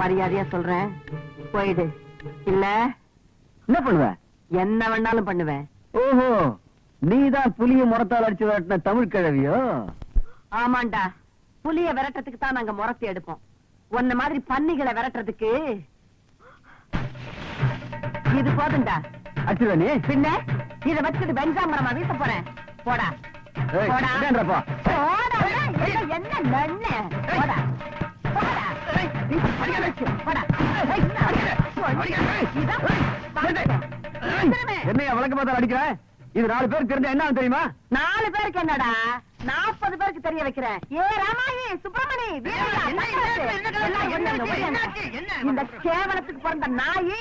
மரியாதையா சொல்றேன், போயிடு. இல்ல என்ன பண்ணுவ? என்ன வேணாலும் பண்ணுவேன். ஓஹோ, நீதான் புலிய முறத்தால் அடிச்சு விரட்டின தமிழ் கிழவியோ? ஆமாண்டா, புலிய விரட்டத்துக்கு தான் நாங்க முறத்தி எடுப்போம். உன்ன மாதிரி பன்னிகளை விரட்டுறதுக்கு இது போதுண்டா. அச்சுவனி பின்ன இத வச்சுட்டு வெஞ்சாமரமா வீச போறேன். போடா போடா என்ன நன்ன போடா போடா என்னைய வழக்கு பார்த்தால் அடிக்கிற? இது 4 பேருக்கு தெரிஞ்ச என்ன தெரியுமா? 4 பேருக்கு என்னடா, 40 பேருக்கு தெரிய வைக்கிறேன். ஏ ராமாயி, சுப்பிரமணி, இந்த கேவலத்துக்கு பிறந்த நாயி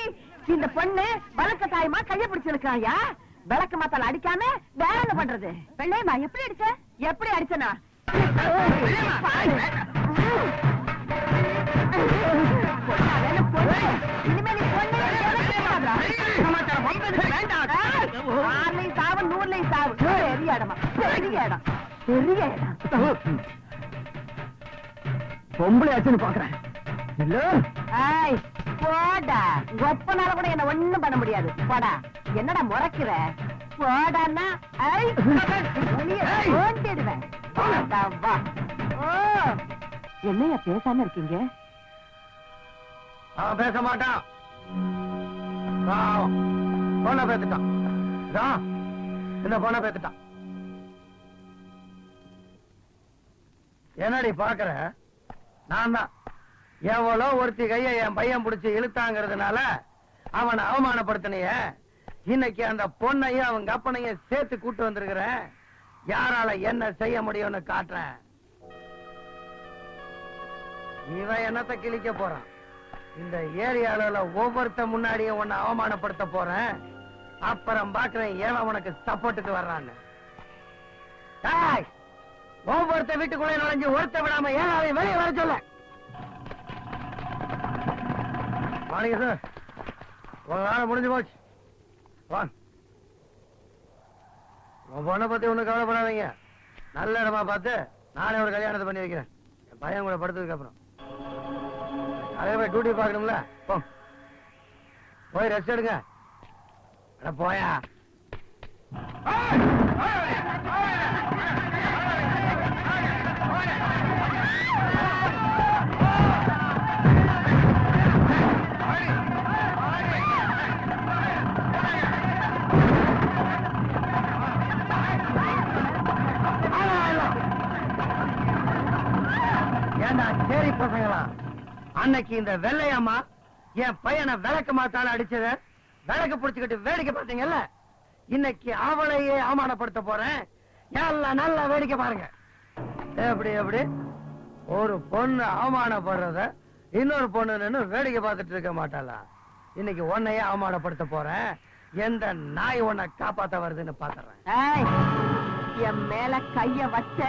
இந்த பொண்ணு வழக்க தாயமா கைய பிடிச்சிருக்காயா? விளக்கு மாத்தால அடிக்காம வேற என்ன பண்றது? வெள்ளையம்மா எப்படி அடிச்ச? எப்படி அடிச்சனா? இனிமே நீ பொண்ணு சாவு, 100 சாவு. பெரிய இடமா, பெரிய இடம், பெரிய இடம். பொம்பளை ஆச்சுன்னு பாக்குறேன். போடா, ஒப்பனால கூட என்ன ஒண்ணும் பண்ண முடியாது. போடா, என்னடா முறைக்கிற? போடான்னா ஓண்டிடுவேன். என்னையா பேசாம இருக்கீங்க? பேச மாட்டான், பொண்ண பேத்துட்டான். இந்த பொண்ண பேத்துட்டான். என்னடி பாக்குற? நான் தான் எவ்வளோ ஒருத்தி கைய என் பையன் பிடிச்சி இழுத்தாங்கிறதுனால அவனை அவமானப்படுத்தினைய. இன்னைக்கு அந்த பொண்ணையும் அவங்க அப்பனையும் சேர்த்து கூட்டு வந்திருக்கிறேன். யாரால என்ன செய்ய முடியும்னு காட்டுறேன். இவன் என்னத்தை கிழிக்க போறான். இந்த ஏரியால ஒவ்வொருத்த முன்னாடியும் உன்னை அவமானப்படுத்த போறேன். அப்புறம் பாக்குறேன் ஏன் உனக்கு சப்போர்ட்டுக்கு வர்றான்னு. ஒவ்வொருத்த வீட்டுக்குள்ளே நுழைஞ்சு ஒருத்த விடாம ஏன் வெளியே வர சொல்ல. வாங்க சார், உங்க வேலை முடிஞ்சு போச்சு. உன் பொண்ணை பத்தி ஒண்ணு கவலைப்படாதீங்க. நல்ல இடமா பார்த்து நானே ஒரு கல்யாணத்தை பண்ணி வைக்கிறேன். என் பையன் கூட படுத்ததுக்கு அப்புறம் அதே போய் டியூட்டி பார்க்கணும்ல. போய் ரெஸ்ட் எடுங்க. போயா சரி பசங்களா, அன்னைக்கு இந்த வெள்ளையம்மா என் பையனை விளக்கு மாத்தால அடிச்சத விளக்கு புடிச்சுக்கிட்டு வேடிக்கை பார்த்தீங்கல்ல. இன்னைக்கு அவளையே அவமானப்படுத்த போறேன். எல்லாம் நல்லா வேடிக்கை பாருங்க. எப்படி எப்படி ஒரு பொண்ணு அவமானப்படுறத இன்னொரு பொண்ணு நின்னு வேடிக்கை பார்த்துட்டு இருக்க மாட்டாளா? இன்னைக்கு உன்னையே அவமானப்படுத்த போறேன். எந்த நாய் உன்னை காப்பாத்த வருதுன்னு பாக்குறேன். என் மேல கைய வச்ச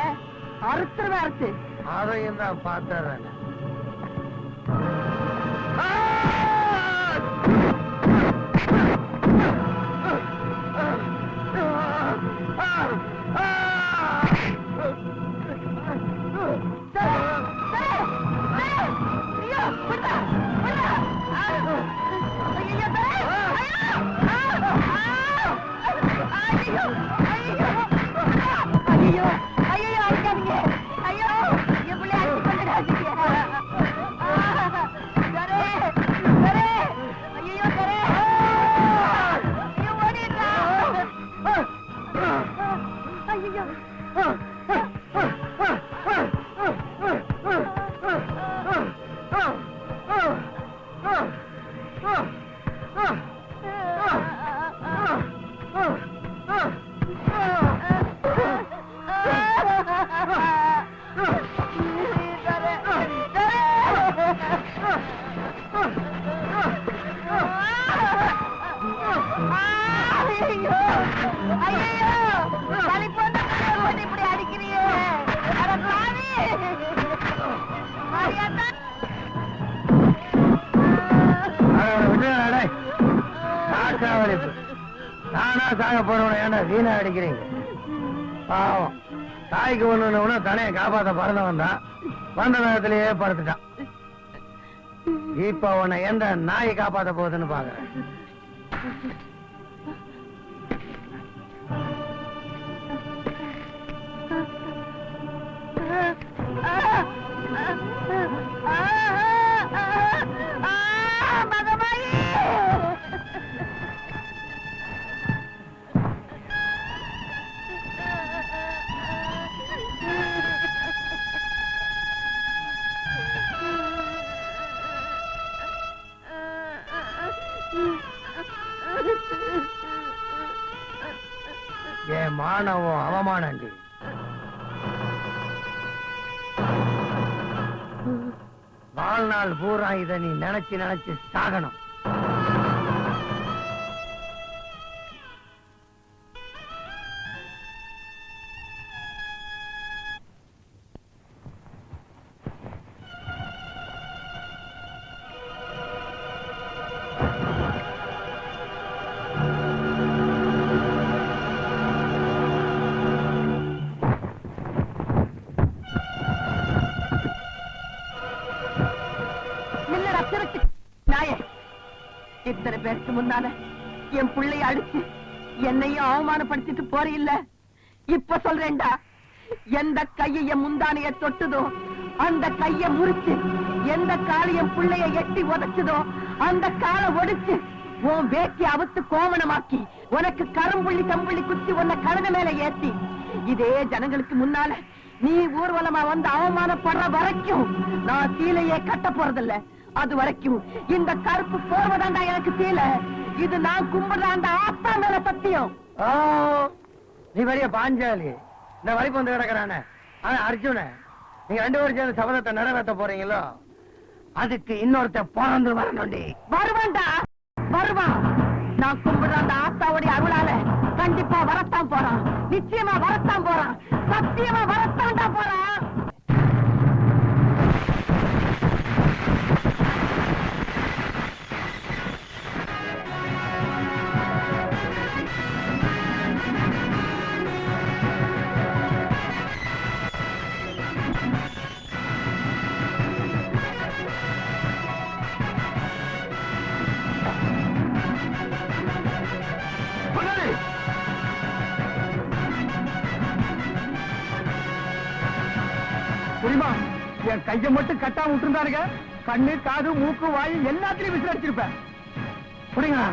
அறுத்துருவ அறுத்து அதையும் தான் பாத்துறேன். ஐயோ ஐயோ வலி போட்டு இப்படி அடிக்கிறியே அட பாவி மாரியாத்தா நானா சாக போறவன ஏன்னா வீணா அடிக்கிறீங்க பாவம் தாய்க்கு ஒண்ணு தனையை காப்பாத்த பறந்தவன் தான் வந்த நேரத்திலேயே படுத்துட்டான் இப்ப உன்னை எந்த நாயை காப்பாத்த போகுதுன்னு பாக்குறேன் என் மானவம் அவமானண்டி வாழ்நாள் பூரா இதை நீ நினைச்சு நினைச்சு சாகணும் இத்தனை பேருக்கு முன்னால என் பிள்ளைய அடிச்சு என்னையும் அவமானப்படுத்திட்டு போறில்ல இப்ப சொல்றேன்டா எந்த கைய முந்தானைய தொட்டுதோ அந்த கைய முறிச்சு எந்த கால என் பிள்ளைய எட்டி உதைச்சதோ அந்த காலை ஒடிச்சு உன் வேட்டி அவுத்து கோமணமாக்கி உனக்கு கரும்புள்ளி கம்புள்ளி குத்தி உன்னை கழுத மேல ஏத்தி இதே ஜனங்களுக்கு முன்னால நீ ஊர்வலமா வந்து அவமானப்படுற வரைக்கும் நான் சீலையே கட்ட போறதில்ல அது வரைக்கும் இந்த கருப்பு போர்வதாண்டா எனக்கு தீல இது நான் கும்பிடுறாண்ட ஆத்தா மேல சத்தியம் நீ வரிய பாஞ்சாலி இந்த வரைக்கும் வந்து கிடக்குறானே அர்ஜுன நீங்க 2 பேரும் சேர்ந்து சபதத்தை நிறைவேற்ற போறீங்களோ அதுக்கு இன்னொருத்த பிறந்து வரணும்டி வருவான்டா வருவான் நான் கும்பிடுறாண்ட ஆத்தாவுடைய அருளால கண்டிப்பா வரத்தான் போறான் நிச்சயமா வரத்தான் போறான் சத்தியமா வரத்தான்டா போறான் புரியுமா என் கைய மட்டும் கட்டாம விட்டுருந்தாருங்க கண்ணு காது மூக்கு வாயு எல்லாத்திலையும் விசிலடிச்சிருப்பேன் புரியுங்களா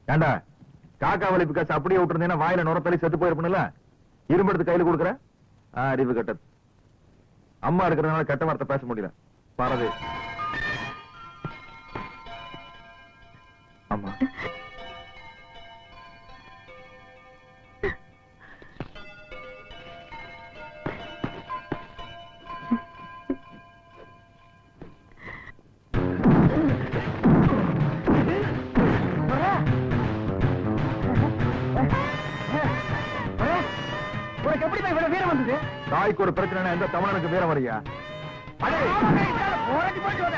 ஏண்டா காக்கா வலிப்பு காசு அப்படியே விட்டுருந்தீங்கன்னா வாயில நுரத்தள்ளி செத்து போயிருப்பணும்ல. இரும்பு எடுத்து கையில கொடுக்குற அறிவு கட்டது. அம்மா இருக்கிறதுனால கெட்ட வார்த்தை பேச முடியல. பாரதி அம்மா உனக்கு எப்படி இவ்வளவு வீரம் வந்தது? தாய்க்கு ஒரு பிரச்சனை எந்த தமிழனுக்கு வீரம் வரையா? போராட்டி போயிட்டு வர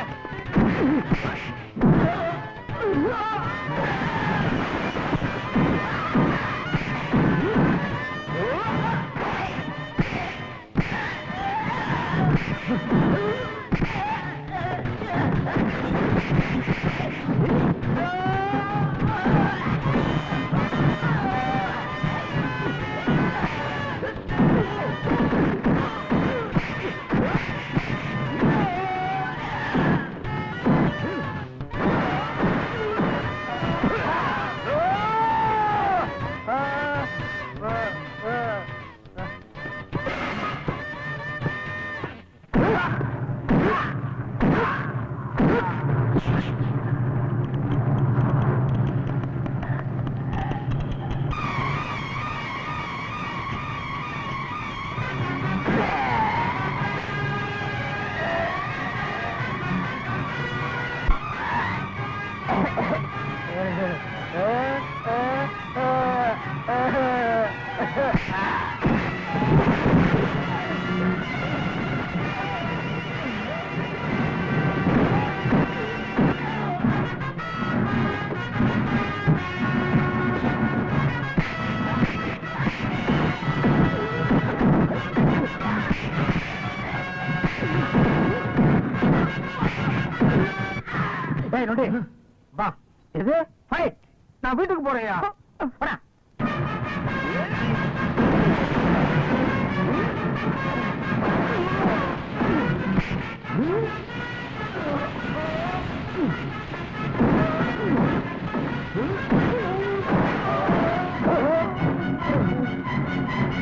வா. எது ஃபைட்? நான் வீட்டுக்கு போறேயா?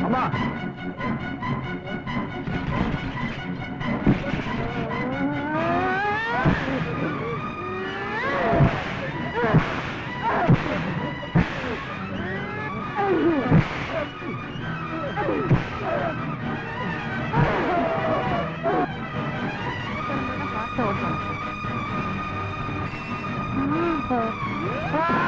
அம்மா Ah!